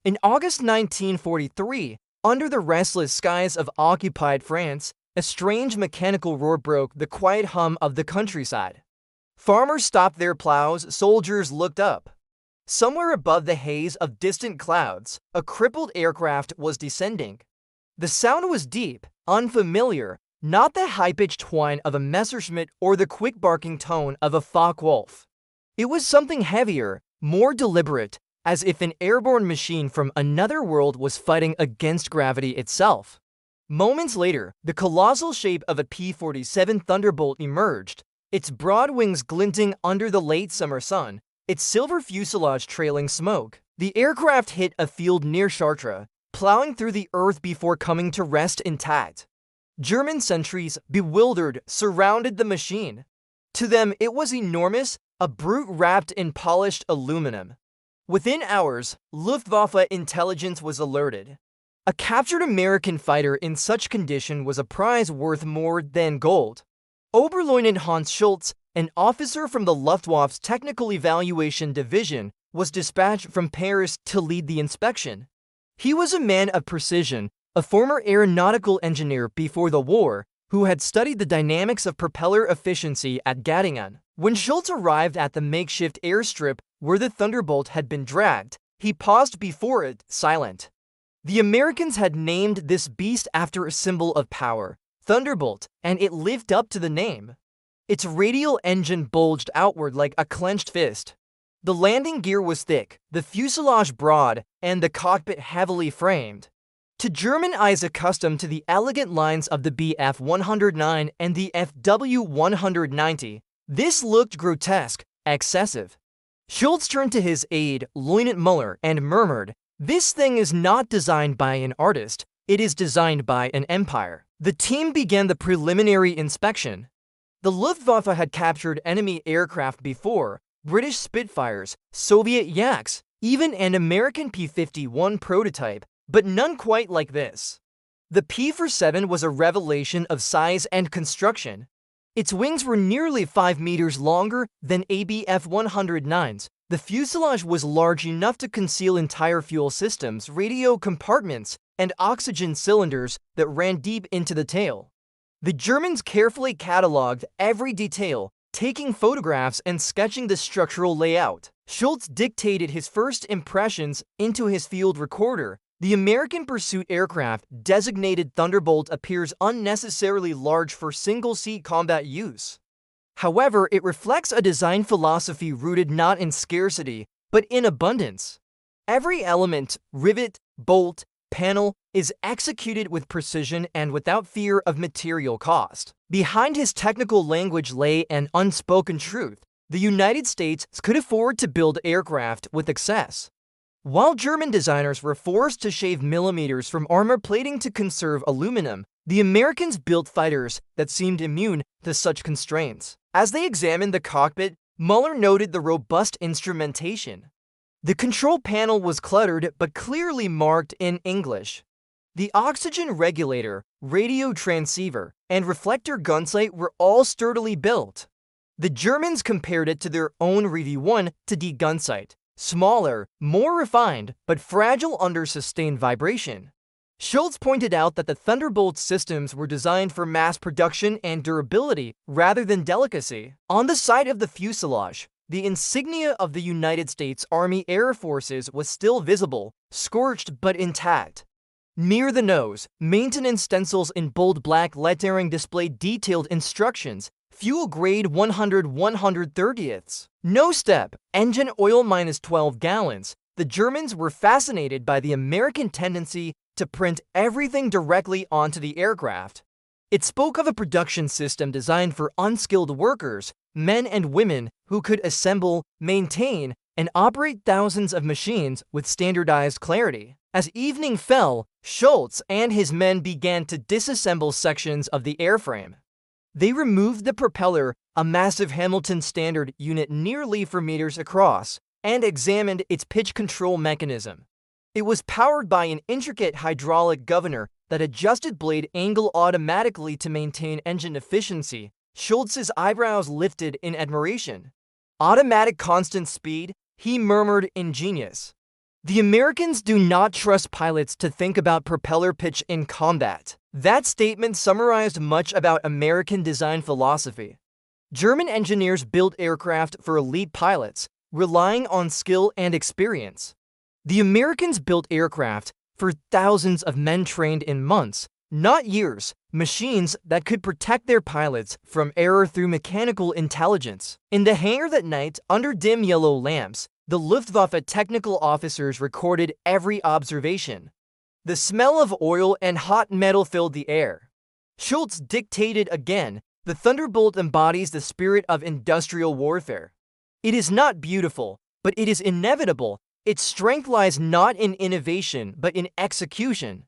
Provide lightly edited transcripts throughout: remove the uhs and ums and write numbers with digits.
In August 1943, under the restless skies of occupied France, a strange mechanical roar broke the quiet hum of the countryside. Farmers stopped their plows, soldiers looked up. Somewhere above the haze of distant clouds, a crippled aircraft was descending. The sound was deep, unfamiliar, not the high-pitched whine of a Messerschmitt or the quick barking tone of a Focke-Wulf. It was something heavier, more deliberate, as if an airborne machine from another world was fighting against gravity itself. Moments later, the colossal shape of a P-47 Thunderbolt emerged, its broad wings glinting under the late summer sun, its silver fuselage trailing smoke. The aircraft hit a field near Chartres, plowing through the earth before coming to rest intact. German sentries, bewildered, surrounded the machine. To them, it was enormous, a brute wrapped in polished aluminum. Within hours, Luftwaffe intelligence was alerted. A captured American fighter in such condition was a prize worth more than gold. Oberleutnant Hans Schulz, an officer from the Luftwaffe's Technical Evaluation Division, was dispatched from Paris to lead the inspection. He was a man of precision, a former aeronautical engineer before the war, who had studied the dynamics of propeller efficiency at Göttingen. When Schulz arrived at the makeshift airstrip where the Thunderbolt had been dragged, he paused before it, silent. The Americans had named this beast after a symbol of power, Thunderbolt, and it lived up to the name. Its radial engine bulged outward like a clenched fist. The landing gear was thick, the fuselage broad, and the cockpit heavily framed. To German eyes accustomed to the elegant lines of the Bf-109 and the FW-190, this looked grotesque, excessive. Schulz turned to his aide, Lieutenant Muller, and murmured, "This thing is not designed by an artist, it is designed by an empire." The team began the preliminary inspection. The Luftwaffe had captured enemy aircraft before, British Spitfires, Soviet Yaks, even an American P-51 prototype, but none quite like this. The P-47 was a revelation of size and construction. Its wings were nearly 5 meters longer than ABF-109's. The fuselage was large enough to conceal entire fuel systems, radio compartments, and oxygen cylinders that ran deep into the tail. The Germans carefully cataloged every detail, taking photographs and sketching the structural layout. Schulz dictated his first impressions into his field recorder. The American pursuit aircraft, designated Thunderbolt, appears unnecessarily large for single-seat combat use. However, it reflects a design philosophy rooted not in scarcity, but in abundance. Every element, rivet, bolt, panel, is executed with precision and without fear of material cost. Behind his technical language lay an unspoken truth: the United States could afford to build aircraft with excess. While German designers were forced to shave millimeters from armor plating to conserve aluminum, the Americans built fighters that seemed immune to such constraints. As they examined the cockpit, Muller noted the robust instrumentation. The control panel was cluttered but clearly marked in English. The oxygen regulator, radio transceiver, and reflector gunsight were all sturdily built. The Germans compared it to their own Revy-1 to D gunsight. Smaller, more refined, but fragile under sustained vibration. Schulz pointed out that the Thunderbolt systems were designed for mass production and durability rather than delicacy. On the side of the fuselage, the insignia of the United States Army Air Forces was still visible, scorched but intact. Near the nose, maintenance stencils in bold black lettering displayed detailed instructions: fuel grade 100/130ths. No step, engine oil minus 12 gallons. The Germans were fascinated by the American tendency to print everything directly onto the aircraft. It spoke of a production system designed for unskilled workers, men and women who could assemble, maintain, and operate thousands of machines with standardized clarity. As evening fell, Schulz and his men began to disassemble sections of the airframe. They removed the propeller, a massive Hamilton Standard unit nearly 4 meters across, and examined its pitch control mechanism. It was powered by an intricate hydraulic governor that adjusted blade angle automatically to maintain engine efficiency. Schulz's eyebrows lifted in admiration. "Automatic constant speed," he murmured, "ingenious." The Americans do not trust pilots to think about propeller pitch in combat. That statement summarized much about American design philosophy. German engineers built aircraft for elite pilots, relying on skill and experience. The Americans built aircraft for thousands of men trained in months, not years, machines that could protect their pilots from error through mechanical intelligence. In the hangar that night, under dim yellow lamps, the Luftwaffe technical officers recorded every observation. The smell of oil and hot metal filled the air. Schulz dictated again, "The Thunderbolt embodies the spirit of industrial warfare. It is not beautiful, but it is inevitable. Its strength lies not in innovation, but in execution."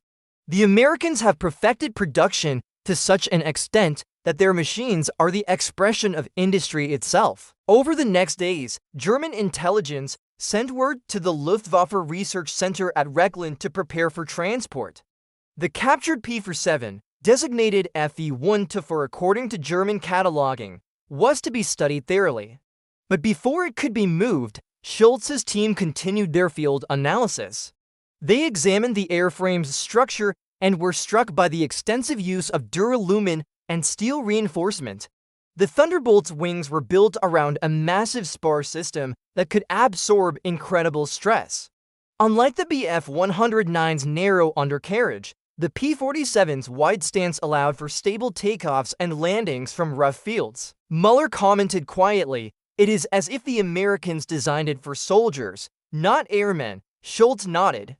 The Americans have perfected production to such an extent that their machines are the expression of industry itself. Over the next days, German intelligence sent word to the Luftwaffe Research Center at Rechlin to prepare for transport. The captured P-47, designated FE-1-4 according to German cataloging, was to be studied thoroughly. But before it could be moved, Schulz's team continued their field analysis. They examined the airframe's structure and were struck by the extensive use of duralumin and steel reinforcement. The Thunderbolt's wings were built around a massive spar system that could absorb incredible stress. Unlike the Bf-109's narrow undercarriage, the P-47's wide stance allowed for stable takeoffs and landings from rough fields. Mueller commented quietly, "It is as if the Americans designed it for soldiers, not airmen." Schulz nodded.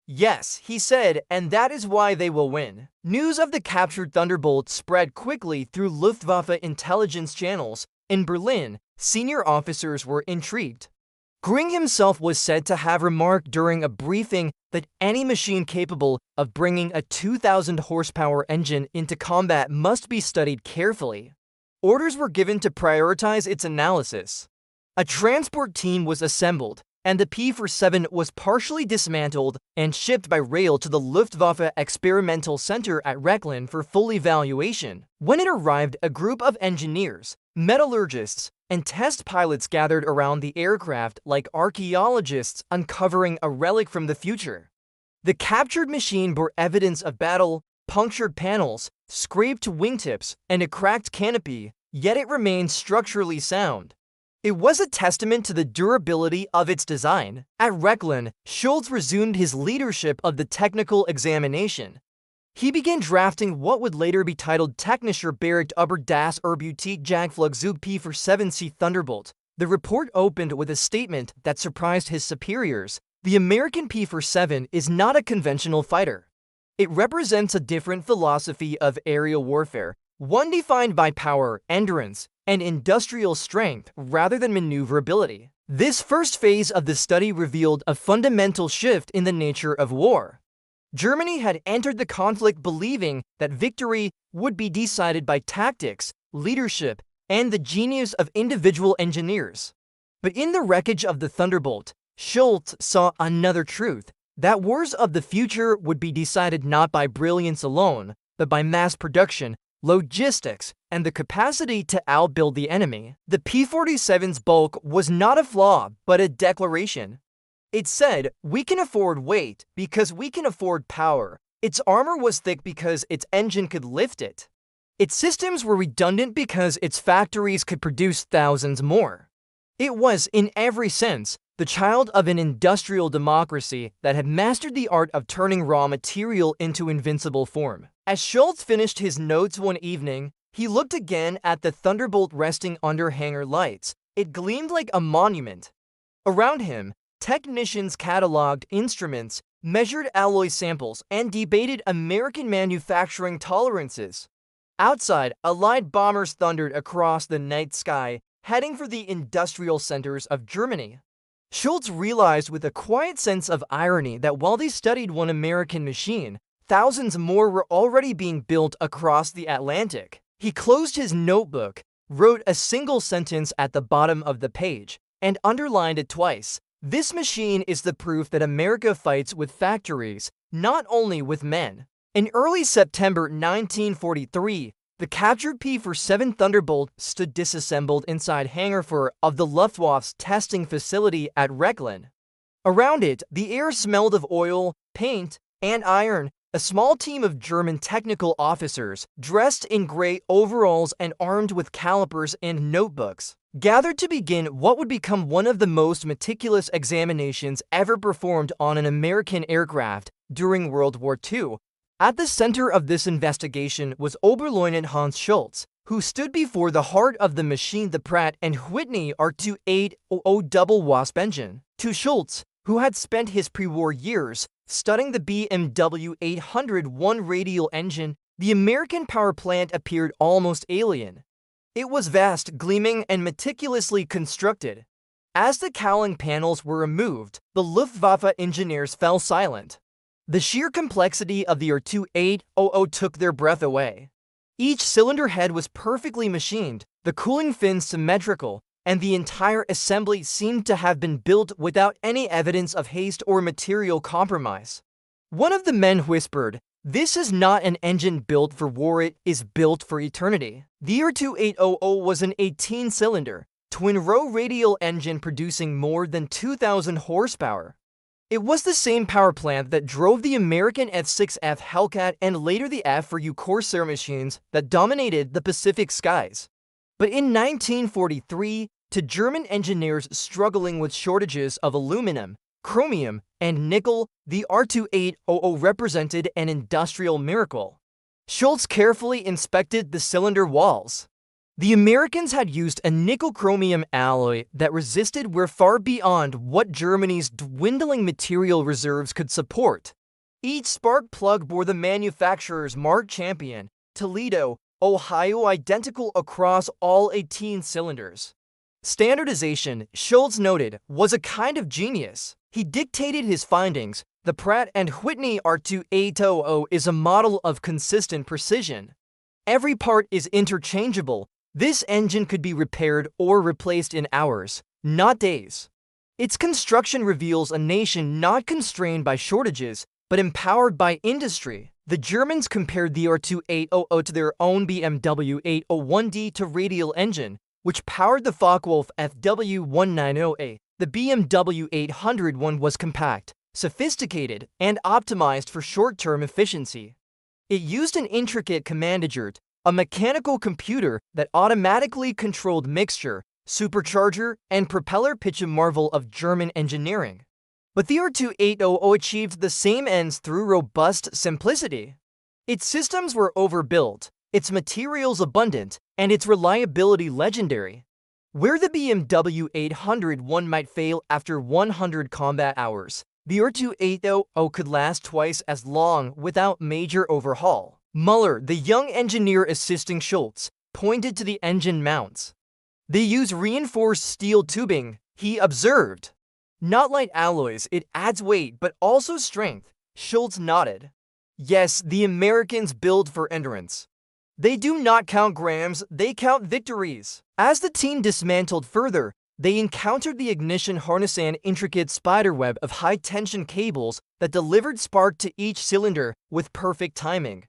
"Yes," he said, "and that is why they will win." News of the captured Thunderbolt spread quickly through Luftwaffe intelligence channels. In Berlin, senior officers were intrigued. Göring himself was said to have remarked during a briefing that any machine capable of bringing a 2,000 horsepower engine into combat must be studied carefully. Orders were given to prioritize its analysis. A transport team was assembled, and the P-47 was partially dismantled and shipped by rail to the Luftwaffe Experimental Center at Rechlin for full evaluation. When it arrived, a group of engineers, metallurgists, and test pilots gathered around the aircraft like archaeologists uncovering a relic from the future. The captured machine bore evidence of battle, punctured panels, scraped wingtips, and a cracked canopy, yet it remained structurally sound. It was a testament to the durability of its design. At Rechlin, Schulz resumed his leadership of the technical examination. He began drafting what would later be titled Technischer Bericht über das Jagdflugzeug P-47C Thunderbolt. The report opened with a statement that surprised his superiors. The American P-47 is not a conventional fighter. It represents a different philosophy of aerial warfare, one defined by power, endurance, and industrial strength rather than maneuverability. This first phase of the study revealed a fundamental shift in the nature of war. Germany had entered the conflict believing that victory would be decided by tactics, leadership, and the genius of individual engineers. But in the wreckage of the Thunderbolt, Schulz saw another truth, that wars of the future would be decided not by brilliance alone, but by mass production, logistics, and the capacity to outbuild the enemy. The P-47's bulk was not a flaw, but a declaration. It said, "We can afford weight because we can afford power." Its armor was thick because its engine could lift it. Its systems were redundant because its factories could produce thousands more. It was, in every sense, the child of an industrial democracy that had mastered the art of turning raw material into invincible form. As Schulz finished his notes one evening, he looked again at the Thunderbolt resting under hangar lights. It gleamed like a monument. Around him, technicians cataloged instruments, measured alloy samples, and debated American manufacturing tolerances. Outside, Allied bombers thundered across the night sky, heading for the industrial centers of Germany. Schulz realized with a quiet sense of irony that while they studied one American machine, thousands more were already being built across the Atlantic. He closed his notebook, wrote a single sentence at the bottom of the page, and underlined it twice. "This machine is the proof that America fights with factories, not only with men." In early September 1943, the captured P-47 Thunderbolt stood disassembled inside Hangar 4 of the Luftwaffe's testing facility at Rechlin. Around it, the air smelled of oil, paint, and iron. A small team of German technical officers, dressed in gray overalls and armed with calipers and notebooks, gathered to begin what would become one of the most meticulous examinations ever performed on an American aircraft during World War II. At the center of this investigation was Oberleutnant Hans Schulz, who stood before the heart of the machine, the Pratt Whitney R-2800 double wasp engine. To Schulz, who had spent his pre-war years studying the WWII radial engine, the American power plant appeared almost alien. It was vast, gleaming, and meticulously constructed. As the cowling panels were removed, the Luftwaffe engineers fell silent. The sheer complexity of the R-2800 took their breath away. Each cylinder head was perfectly machined, the cooling fins symmetrical, and the entire assembly seemed to have been built without any evidence of haste or material compromise. One of the men whispered, "This is not an engine built for war, it is built for eternity." The R-2800 was an 18-cylinder, twin-row radial engine producing more than 2,000 horsepower. It was the same power plant that drove the American F-6F Hellcat and later the F-4U Corsair machines that dominated the Pacific skies. But in 1943, to German engineers struggling with shortages of aluminum, chromium, and nickel, the R-2800 represented an industrial miracle. Schulz carefully inspected the cylinder walls. The Americans had used a nickel-chromium alloy that resisted were far beyond what Germany's dwindling material reserves could support. Each spark plug bore the manufacturer's mark champion, Toledo, Ohio, identical across all 18 cylinders. Standardization, Schulz noted, was a kind of genius. He dictated his findings. The Pratt Whitney R-2800 is a model of consistent precision. Every part is interchangeable. This engine could be repaired or replaced in hours, not days. Its construction reveals a nation not constrained by shortages, but empowered by industry. The Germans compared the R-2800 to their own BMW 801D to radial engine, which powered the Focke-Wulf FW190A. The BMW 801 was compact, sophisticated, and optimized for short-term efficiency. It used an intricate command-adjert, a mechanical computer that automatically controlled mixture, supercharger, and propeller pitch, a marvel of German engineering. But the R-2800 achieved the same ends through robust simplicity. Its systems were overbuilt, its materials abundant, and its reliability legendary. Where the BMW 801 might fail after 100 combat hours, the R-2800 could last twice as long without major overhaul. Muller, the young engineer assisting Schulz, pointed to the engine mounts. "They use reinforced steel tubing," he observed. "Not light alloys, it adds weight but also strength," Schulz nodded. Yes, the Americans build for endurance. They do not count grams, they count victories. As the team dismantled further, they encountered the ignition harness, an intricate spiderweb of high-tension cables that delivered spark to each cylinder with perfect timing.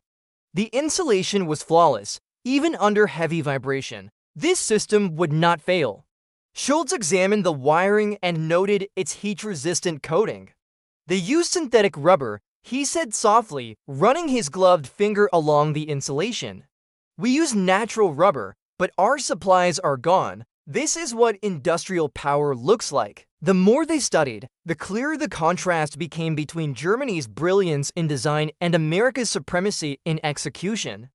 The insulation was flawless, even under heavy vibration. This system would not fail. Schulz examined the wiring and noted its heat-resistant coating. "They use synthetic rubber," he said softly, running his gloved finger along the insulation. "We use natural rubber, but our supplies are gone. This is what industrial power looks like." The more they studied, the clearer the contrast became between Germany's brilliance in design and America's supremacy in execution.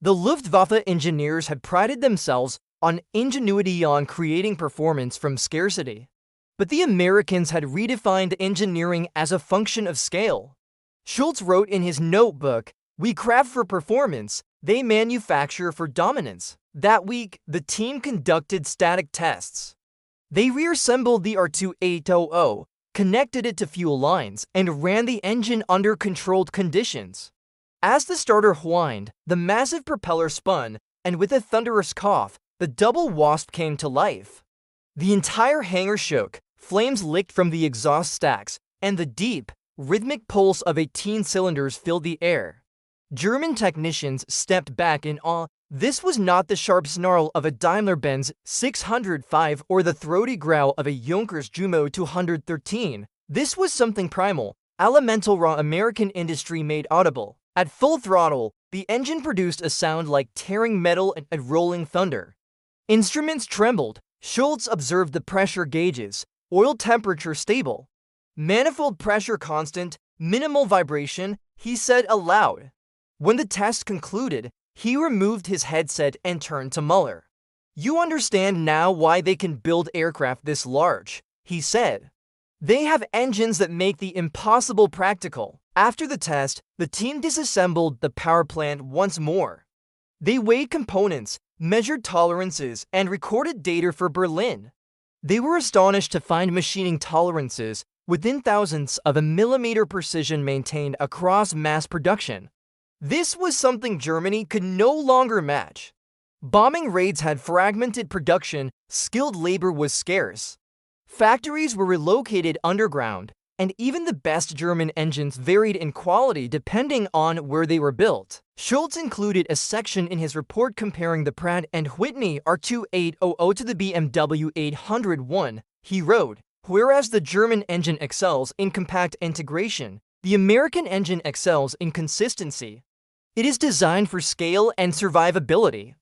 The Luftwaffe engineers had prided themselves on ingenuity, on creating performance from scarcity. But the Americans had redefined engineering as a function of scale. Schulz wrote in his notebook, "We craft for performance, they manufacture for dominance." That week, the team conducted static tests. They reassembled the R-2800, connected it to fuel lines, and ran the engine under controlled conditions. As the starter whined, the massive propeller spun, and with a thunderous cough, the double wasp came to life. The entire hangar shook, flames licked from the exhaust stacks, and the deep, rhythmic pulse of 18 cylinders filled the air. German technicians stepped back in awe. This was not the sharp snarl of a Daimler-Benz 605 or the throaty growl of a Junkers Jumo 213. This was something primal, elemental raw American industry made audible. At full throttle, the engine produced a sound like tearing metal and rolling thunder. Instruments trembled. Schulz observed the pressure gauges, oil temperature stable, manifold pressure constant, minimal vibration, he said aloud. When the test concluded, he removed his headset and turned to Mueller. "You understand now why they can build aircraft this large," he said. "They have engines that make the impossible practical." After the test, the team disassembled the power plant once more. They weighed components, measured tolerances, and recorded data for Berlin. They were astonished to find machining tolerances within thousandths of a millimeter precision maintained across mass production. This was something Germany could no longer match. Bombing raids had fragmented production, skilled labor was scarce. Factories were relocated underground, and even the best German engines varied in quality depending on where they were built. Schulz included a section in his report comparing the Pratt Whitney R-2800 to the BMW 801. He wrote, "Whereas the German engine excels in compact integration, the American engine excels in consistency. It is designed for scale and survivability.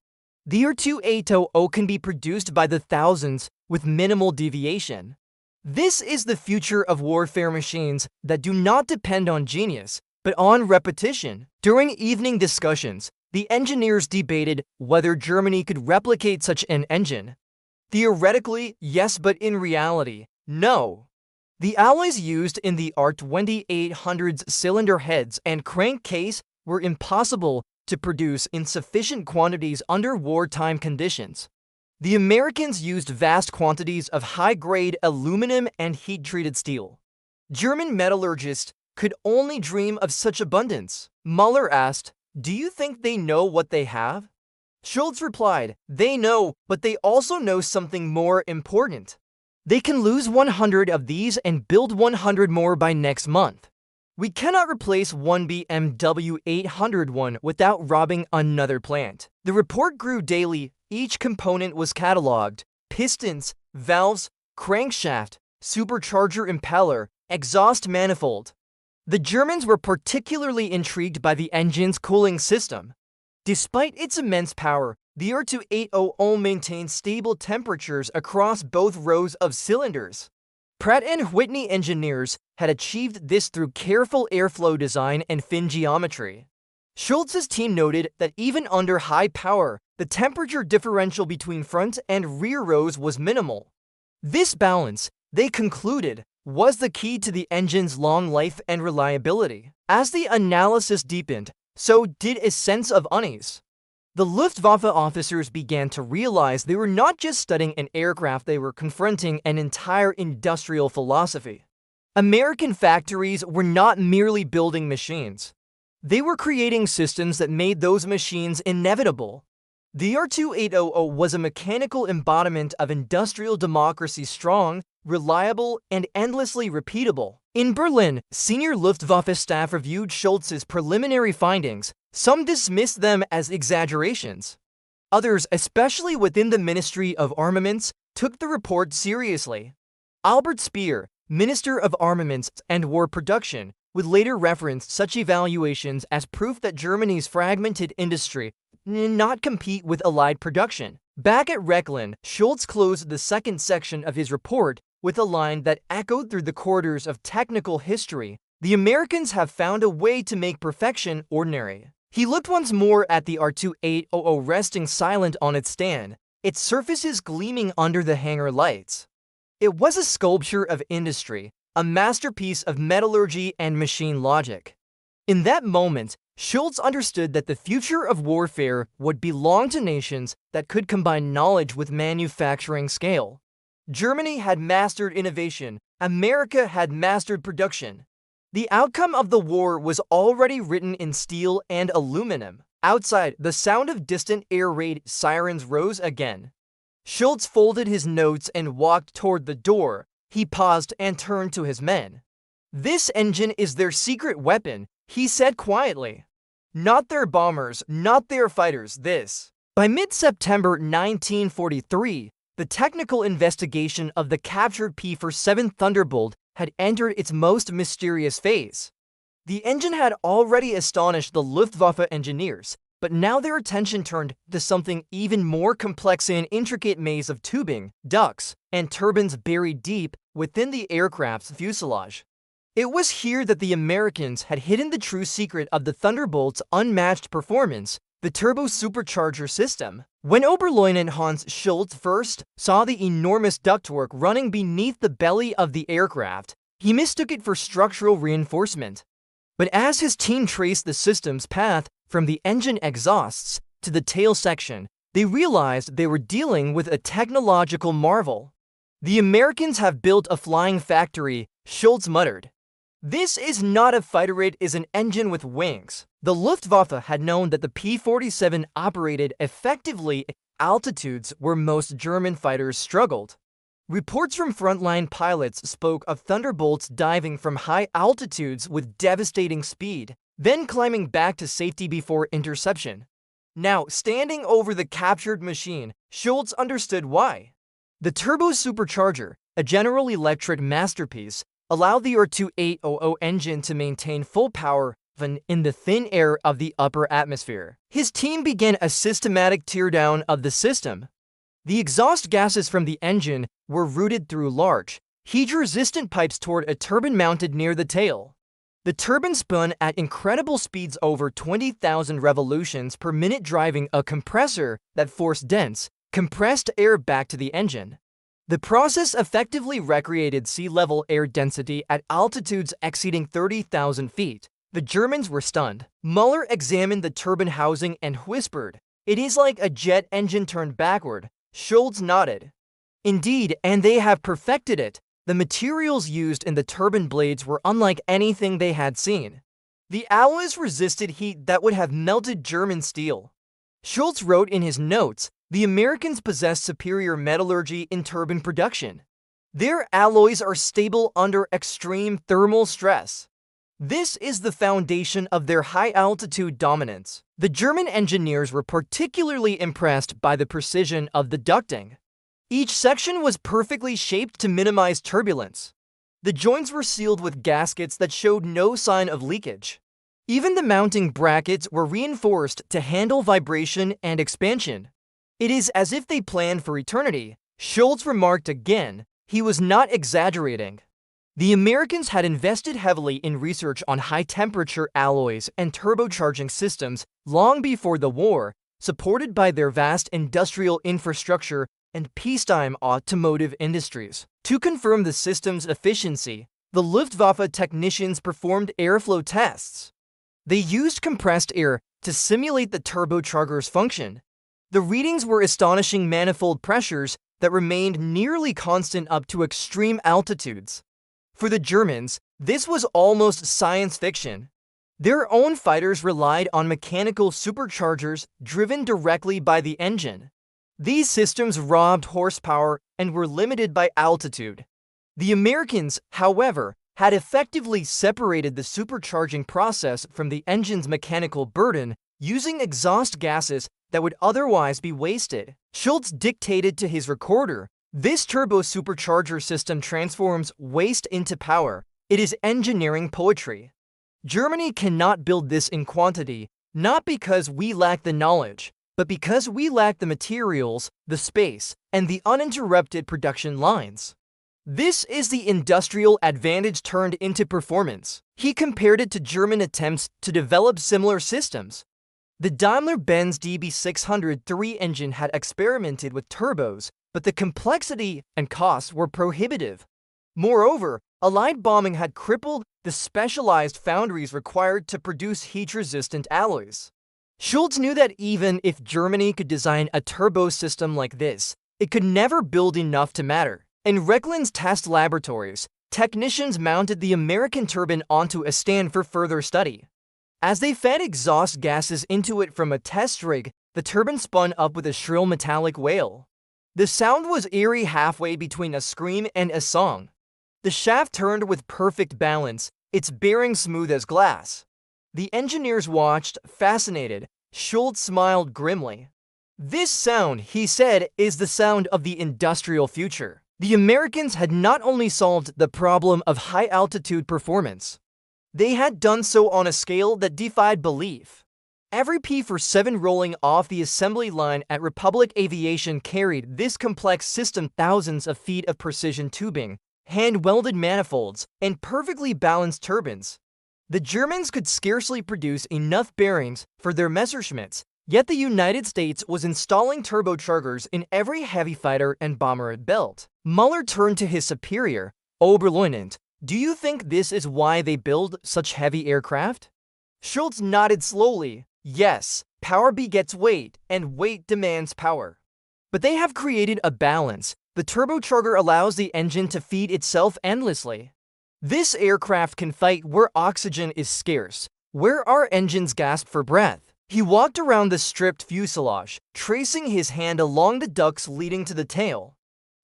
The R-2800 can be produced by the thousands with minimal deviation. This is the future of warfare machines that do not depend on genius, but on repetition." During evening discussions, the engineers debated whether Germany could replicate such an engine. Theoretically, yes, but in reality, no. The alloys used in the R-2800's cylinder heads and crankcase were impossible to produce in sufficient quantities under wartime conditions. The Americans used vast quantities of high-grade aluminum and heat-treated steel. German metallurgists could only dream of such abundance. Mueller asked, "Do you think they know what they have?" Schulz replied, "They know, but they also know something more important. They can lose 100 of these and build 100 more by next month. We cannot replace one BMW 801 without robbing another plant." The report grew daily. Each component was cataloged: pistons, valves, crankshaft, supercharger impeller, exhaust manifold. The Germans were particularly intrigued by the engine's cooling system. Despite its immense power, the R-2800 maintained stable temperatures across both rows of cylinders. Pratt & Whitney engineers had achieved this through careful airflow design and fin geometry. Schulz's team noted that even under high power, the temperature differential between front and rear rows was minimal. This balance, they concluded, was the key to the engine's long life and reliability. As the analysis deepened, so did a sense of unease. The Luftwaffe officers began to realize they were not just studying an aircraft, they were confronting an entire industrial philosophy. American factories were not merely building machines. They were creating systems that made those machines inevitable. The R-2800 was a mechanical embodiment of industrial democracy, strong, reliable, and endlessly repeatable. In Berlin, senior Luftwaffe staff reviewed Schulz's preliminary findings. Some dismissed them as exaggerations. Others, especially within the Ministry of Armaments, took the report seriously. Albert Speer, Minister of Armaments and War Production, would later reference such evaluations as proof that Germany's fragmented industry did not compete with Allied production. Back at Rechlin, Schulz closed the second section of his report with a line that echoed through the corridors of technical history: "The Americans have found a way to make perfection ordinary." He looked once more at the R-2800 resting silent on its stand, its surfaces gleaming under the hangar lights. It was a sculpture of industry, a masterpiece of metallurgy and machine logic. In that moment, Schulz understood that the future of warfare would belong to nations that could combine knowledge with manufacturing scale. Germany had mastered innovation, America had mastered production. The outcome of the war was already written in steel and aluminum. Outside, the sound of distant air raid sirens rose again. Schulz folded his notes and walked toward the door. He paused and turned to his men. "This engine is their secret weapon," he said quietly. "Not their bombers, not their fighters, this." By mid-September 1943, the technical investigation of the captured P-47 Thunderbolt had entered its most mysterious phase. The engine had already astonished the Luftwaffe engineers, but now their attention turned to something even more complex: an intricate maze of tubing, ducts, and turbines buried deep within the aircraft's fuselage. It was here that the Americans had hidden the true secret of the Thunderbolt's unmatched performance, the turbo-supercharger system. When Oberleutnant Hans Schulz first saw the enormous ductwork running beneath the belly of the aircraft, he mistook it for structural reinforcement. But as his team traced the system's path from the engine exhausts to the tail section, they realized they were dealing with a technological marvel. "The Americans have built a flying factory," Schulz muttered. "This is not a fighter, it is an engine with wings." The Luftwaffe had known that the P-47 operated effectively at altitudes where most German fighters struggled. Reports from frontline pilots spoke of Thunderbolts diving from high altitudes with devastating speed, then climbing back to safety before interception. Now, standing over the captured machine, Schulz understood why. The turbo-supercharger, a General Electric masterpiece, allowed the R-2800 engine to maintain full power even in the thin air of the upper atmosphere. His team began a systematic teardown of the system. The exhaust gases from the engine were routed through large, heat-resistant pipes toward a turbine mounted near the tail. The turbine spun at incredible speeds, over 20,000 revolutions per minute, driving a compressor that forced dense, compressed air back to the engine. The process effectively recreated sea-level air density at altitudes exceeding 30,000 feet. The Germans were stunned. Muller examined the turbine housing and whispered, "It is like a jet engine turned backward." Schulz nodded. "Indeed, and they have perfected it." The materials used in the turbine blades were unlike anything they had seen. The alloys resisted heat that would have melted German steel. Schulz wrote in his notes, "The Americans possess superior metallurgy in turbine production. Their alloys are stable under extreme thermal stress. This is the foundation of their high-altitude dominance." The German engineers were particularly impressed by the precision of the ducting. Each section was perfectly shaped to minimize turbulence. The joints were sealed with gaskets that showed no sign of leakage. Even the mounting brackets were reinforced to handle vibration and expansion. "It is as if they planned for eternity," Schulz remarked again. He was not exaggerating. The Americans had invested heavily in research on high-temperature alloys and turbocharging systems long before the war, supported by their vast industrial infrastructure and peacetime automotive industries. To confirm the system's efficiency, the Luftwaffe technicians performed airflow tests. They used compressed air to simulate the turbocharger's function. The readings were astonishing: manifold pressures that remained nearly constant up to extreme altitudes. For the Germans, this was almost science fiction. Their own fighters relied on mechanical superchargers driven directly by the engine. These systems robbed horsepower and were limited by altitude. The Americans, however, had effectively separated the supercharging process from the engine's mechanical burden, using exhaust gases that would otherwise be wasted. Schulz dictated to his recorder, "This turbo-supercharger system transforms waste into power. It is engineering poetry. Germany cannot build this in quantity, not because we lack the knowledge, but because we lack the materials, the space, and the uninterrupted production lines. This is the industrial advantage turned into performance." He compared it to German attempts to develop similar systems. The Daimler-Benz DB603 engine had experimented with turbos, but the complexity and costs were prohibitive. Moreover, Allied bombing had crippled the specialized foundries required to produce heat-resistant alloys. Schulz knew that even if Germany could design a turbo system like this, it could never build enough to matter. In Rechlin's test laboratories, technicians mounted the American turbine onto a stand for further study. As they fed exhaust gases into it from a test rig, the turbine spun up with a shrill metallic wail. The sound was eerie, halfway between a scream and a song. The shaft turned with perfect balance, its bearings smooth as glass. The engineers watched, fascinated. Schulz smiled grimly. "This sound," he said, "is the sound of the industrial future." The Americans had not only solved the problem of high-altitude performance, they had done so on a scale that defied belief. Every P-47 rolling off the assembly line at Republic Aviation carried this complex system: thousands of feet of precision tubing, hand-welded manifolds, and perfectly balanced turbines. The Germans could scarcely produce enough bearings for their Messerschmitts, yet the United States was installing turbochargers in every heavy fighter and bomber it built. Muller turned to his superior, Oberleutnant. "Do you think this is why they build such heavy aircraft?" Schulz nodded slowly. "Yes, power begets weight, and weight demands power. But they have created a balance. The turbocharger allows the engine to feed itself endlessly. This aircraft can fight where oxygen is scarce, where our engines gasp for breath." He walked around the stripped fuselage, tracing his hand along the ducts leading to the tail.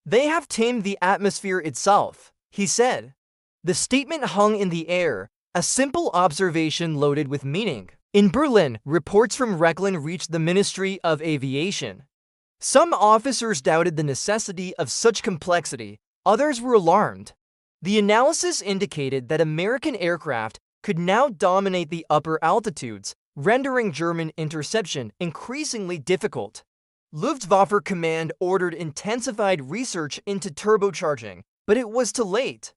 "They have tamed the atmosphere itself," he said. The statement hung in the air, a simple observation loaded with meaning. In Berlin, reports from Rechlin reached the Ministry of Aviation. Some officers doubted the necessity of such complexity, others were alarmed. The analysis indicated that American aircraft could now dominate the upper altitudes, rendering German interception increasingly difficult. Luftwaffe Command ordered intensified research into turbocharging, but it was too late.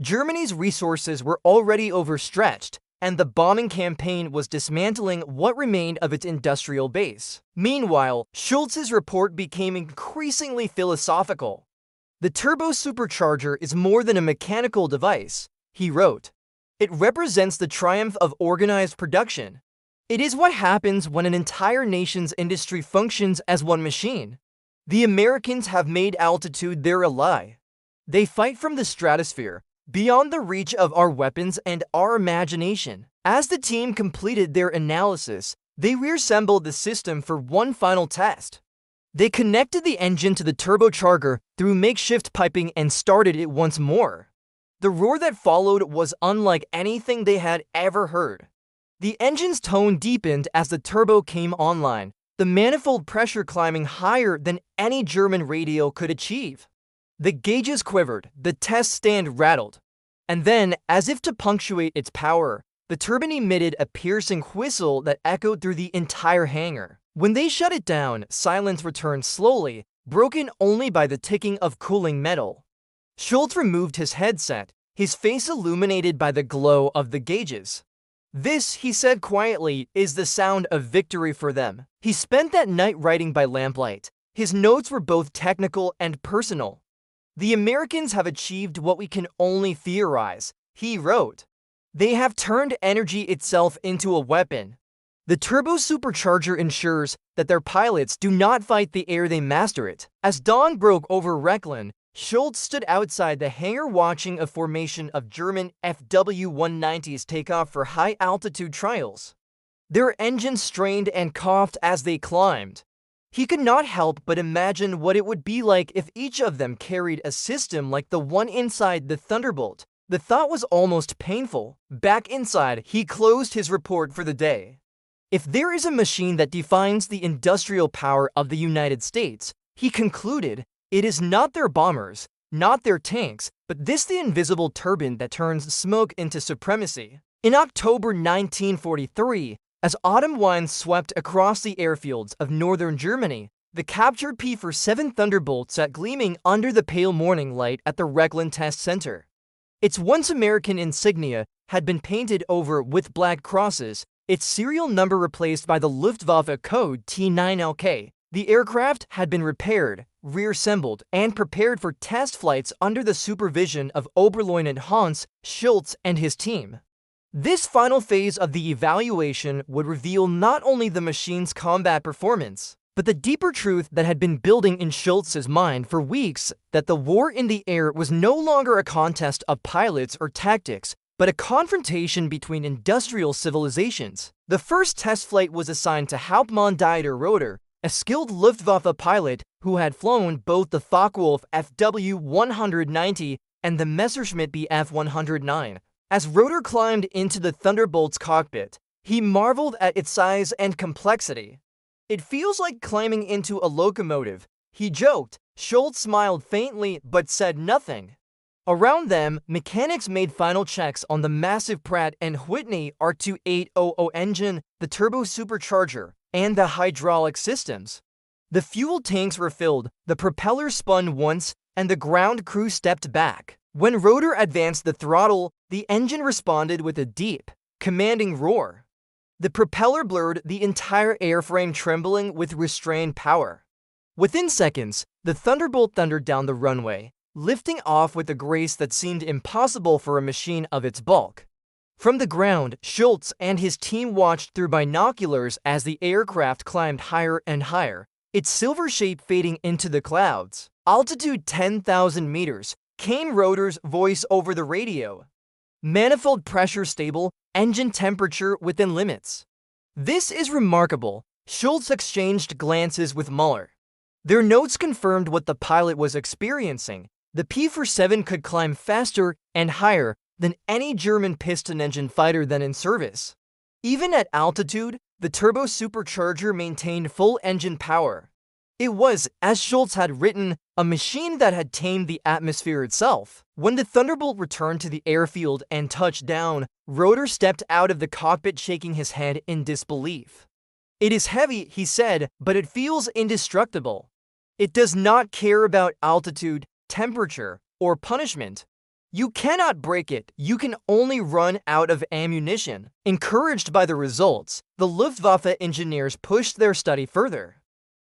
Germany's resources were already overstretched, and the bombing campaign was dismantling what remained of its industrial base. Meanwhile, Schulz's report became increasingly philosophical. "The turbo-supercharger is more than a mechanical device," he wrote. "It represents the triumph of organized production. It is what happens when an entire nation's industry functions as one machine. The Americans have made altitude their ally. They fight from the stratosphere, beyond the reach of our weapons and our imagination." As the team completed their analysis, they reassembled the system for one final test. They connected the engine to the turbocharger through makeshift piping and started it once more. The roar that followed was unlike anything they had ever heard. The engine's tone deepened as the turbo came online, the manifold pressure climbing higher than any German radio could achieve. The gauges quivered, the test stand rattled. And then, as if to punctuate its power, the turbine emitted a piercing whistle that echoed through the entire hangar. When they shut it down, silence returned slowly, broken only by the ticking of cooling metal. Schulz removed his headset, his face illuminated by the glow of the gauges. "This," he said quietly, "is the sound of victory for them." He spent that night writing by lamplight. His notes were both technical and personal. "The Americans have achieved what we can only theorize," he wrote. "They have turned energy itself into a weapon. The turbo-supercharger ensures that their pilots do not fight the air, they master it." As dawn broke over Rechlin, Schulz stood outside the hangar watching a formation of German FW-190s take off for high-altitude trials. Their engines strained and coughed as they climbed. He could not help but imagine what it would be like if each of them carried a system like the one inside the Thunderbolt. The thought was almost painful. Back inside, he closed his report for the day. If there is a machine that defines the industrial power of the United States, he concluded, it is not their bombers, not their tanks, but this the invisible turbine that turns smoke into supremacy. In October 1943, as autumn winds swept across the airfields of northern Germany, the captured P-47 Thunderbolt sat gleaming under the pale morning light at the Rechlin Test Center. Its once American insignia had been painted over with black crosses, its serial number replaced by the Luftwaffe code T9LK. The aircraft had been repaired, reassembled, and prepared for test flights under the supervision of Oberleutnant Hans Schulz and his team. This final phase of the evaluation would reveal not only the machine's combat performance, but the deeper truth that had been building in Schulz's mind for weeks, that the war in the air was no longer a contest of pilots or tactics, but a confrontation between industrial civilizations. The first test flight was assigned to Hauptmann Dieter Roeder, a skilled Luftwaffe pilot who had flown both the Focke-Wulf FW-190 and the Messerschmitt Bf-109. As Roeder climbed into the Thunderbolt's cockpit, he marveled at its size and complexity. "It feels like climbing into a locomotive," he joked, Schulz smiled faintly but said nothing. Around them, mechanics made final checks on the massive Pratt Whitney R-2800 engine, the turbo-supercharger, and the hydraulic systems. The fuel tanks were filled, the propeller spun once, and the ground crew stepped back. When rotor advanced the throttle, the engine responded with a deep, commanding roar. The propeller blurred, the entire airframe trembling with restrained power. Within seconds, the Thunderbolt thundered down the runway, lifting off with a grace that seemed impossible for a machine of its bulk. From the ground, Schulz and his team watched through binoculars as the aircraft climbed higher and higher, its silver shape fading into the clouds. Altitude 10,000 meters, came Rotor's voice over the radio. Manifold pressure stable, engine temperature within limits. This is remarkable. Schulz exchanged glances with Muller. Their notes confirmed what the pilot was experiencing. The P-47 could climb faster and higher than any German piston engine fighter then in service. Even at altitude, the turbo-supercharger maintained full engine power. It was, as Schulz had written, a machine that had tamed the atmosphere itself. When the Thunderbolt returned to the airfield and touched down, Rotor stepped out of the cockpit shaking his head in disbelief. "It is heavy," he said, "but it feels indestructible. It does not care about altitude, temperature, or punishment. You cannot break it, you can only run out of ammunition." Encouraged by the results, the Luftwaffe engineers pushed their study further.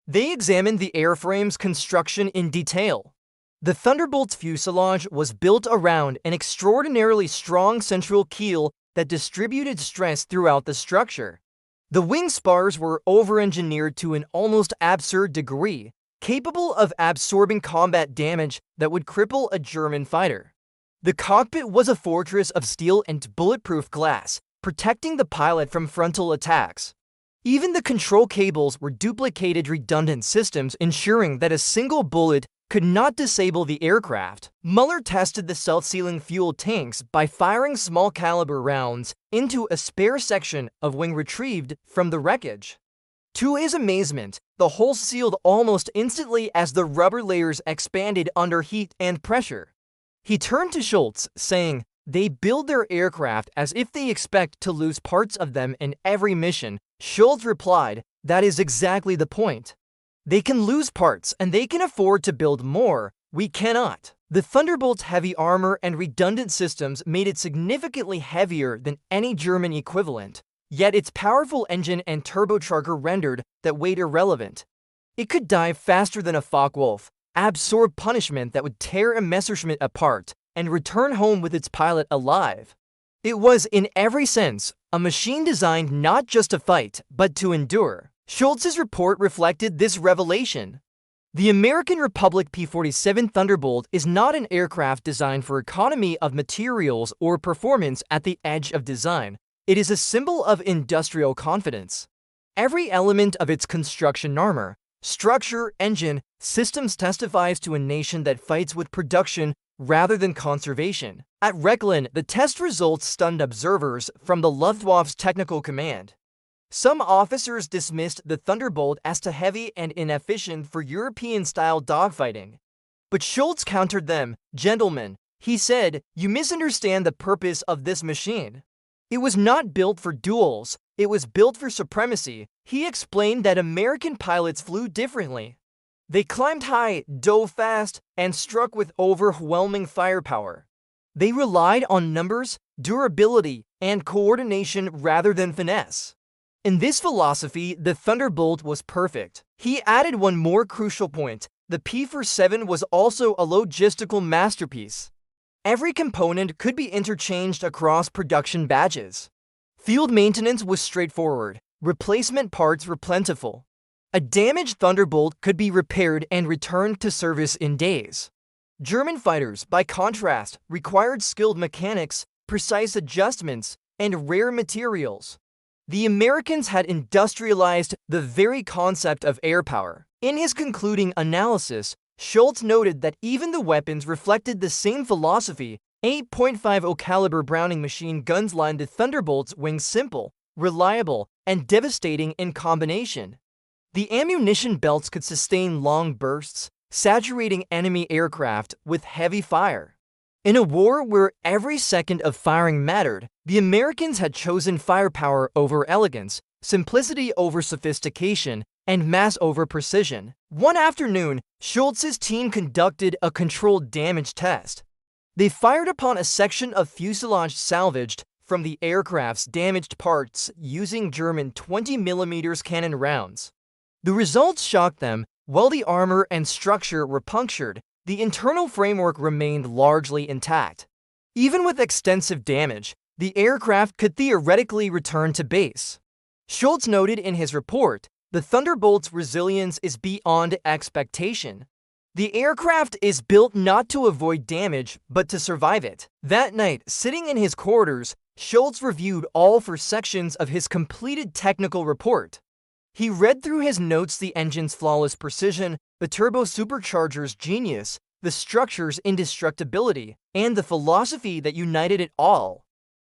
They examined the airframe's construction in detail. The Thunderbolt's fuselage was built around an extraordinarily strong central keel that distributed stress throughout the structure. The wing spars were over-engineered to an almost absurd degree, capable of absorbing combat damage that would cripple a German fighter. The cockpit was a fortress of steel and bulletproof glass, protecting the pilot from frontal attacks. Even the control cables were duplicated redundant systems, ensuring that a single bullet could not disable the aircraft. Muller tested the self-sealing fuel tanks by firing small-caliber rounds into a spare section of wing retrieved from the wreckage. To his amazement, the hole sealed almost instantly as the rubber layers expanded under heat and pressure. He turned to Schulz, saying, "They build their aircraft as if they expect to lose parts of them in every mission." Schulz replied, "That is exactly the point. They can lose parts and they can afford to build more. We cannot." The Thunderbolt's heavy armor and redundant systems made it significantly heavier than any German equivalent, yet its powerful engine and turbocharger rendered that weight irrelevant. It could dive faster than a Focke-Wulf, absorb punishment that would tear a Messerschmitt apart, and return home with its pilot alive. It was, in every sense, a machine designed not just to fight, but to endure. Schulz's report reflected this revelation. The American Republic P-47 Thunderbolt is not an aircraft designed for economy of materials or performance at the edge of design. It is a symbol of industrial confidence. Every element of its construction armor, structure, engine, systems testifies to a nation that fights with production rather than conservation. At Rechlin, the test results stunned observers from the Luftwaffe's technical command. Some officers dismissed the Thunderbolt as too heavy and inefficient for European-style dogfighting. But Schulz countered them. "Gentlemen," he said, "you misunderstand the purpose of this machine. It was not built for duels, it was built for supremacy." He explained that American pilots flew differently. They climbed high, dove fast, and struck with overwhelming firepower. They relied on numbers, durability, and coordination rather than finesse. In this philosophy, the Thunderbolt was perfect. He added one more crucial point: the P-47 was also a logistical masterpiece. Every component could be interchanged across production batches. Field maintenance was straightforward. Replacement parts were plentiful. A damaged Thunderbolt could be repaired and returned to service in days. German fighters, by contrast, required skilled mechanics, precise adjustments, and rare materials. The Americans had industrialized the very concept of air power. In his concluding analysis, Schulz noted that even the weapons reflected the same philosophy. 8.50 caliber Browning machine guns lined the Thunderbolt's wings, simple, reliable, and devastating in combination. The ammunition belts could sustain long bursts, saturating enemy aircraft with heavy fire. In a war where every second of firing mattered, the Americans had chosen firepower over elegance, simplicity over sophistication, and mass over precision. One afternoon, Schulz's team conducted a controlled damage test. They fired upon a section of fuselage salvaged from the aircraft's damaged parts using German 20mm cannon rounds. The results shocked them. While the armor and structure were punctured, the internal framework remained largely intact. Even with extensive damage, the aircraft could theoretically return to base. Schulz noted in his report, "The Thunderbolt's resilience is beyond expectation. The aircraft is built not to avoid damage, but to survive it." That night, sitting in his quarters, Schulz reviewed all 4 sections of his completed technical report. He read through his notes the engine's flawless precision, the turbo-supercharger's genius, the structure's indestructibility, and the philosophy that united it all.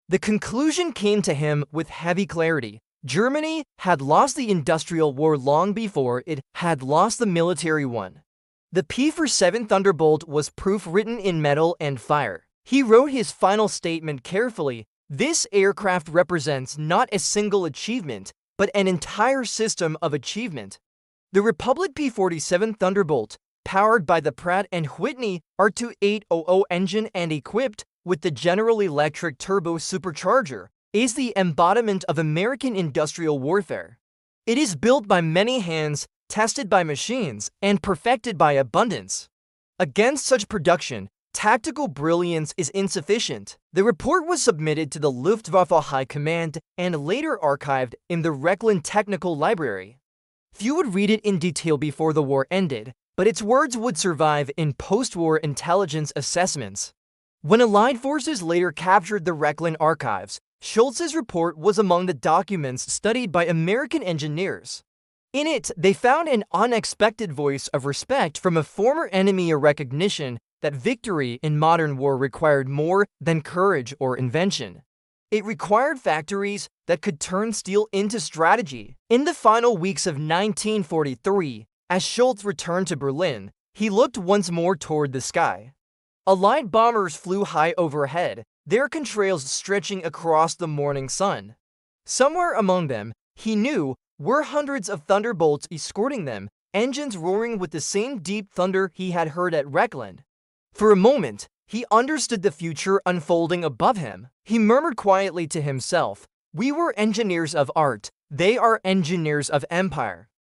The conclusion came to him with heavy clarity. Germany had lost the industrial war long before it had lost the military one. The P-47 Thunderbolt was proof written in metal and fire. He wrote his final statement carefully. "This aircraft represents not a single achievement, but an entire system of achievement." The Republic P-47 Thunderbolt, powered by the Pratt Whitney R-2800 engine and equipped with the General Electric turbo-supercharger, is the embodiment of American industrial warfare. It is built by many hands, tested by machines, and perfected by abundance. Against such production, tactical brilliance is insufficient. The report was submitted to the Luftwaffe High Command and later archived in the Rechlin Technical Library. Few would read it in detail before the war ended, but its words would survive in post-war intelligence assessments. When Allied forces later captured the Rechlin archives, Schulz's report was among the documents studied by American engineers. In it, they found an unexpected voice of respect from a former enemy, a recognition that victory in modern war required more than courage or invention. It required factories that could turn steel into strategy. In the final weeks of 1943, as Schulz returned to Berlin, he looked once more toward the sky. Allied bombers flew high overhead, their contrails stretching across the morning sun. Somewhere among them, he knew, were hundreds of Thunderbolts escorting them, engines roaring with the same deep thunder he had heard at Rechlin. For a moment, he understood the future unfolding above him. He murmured quietly to himself, "We were engineers of art, they are engineers of empire."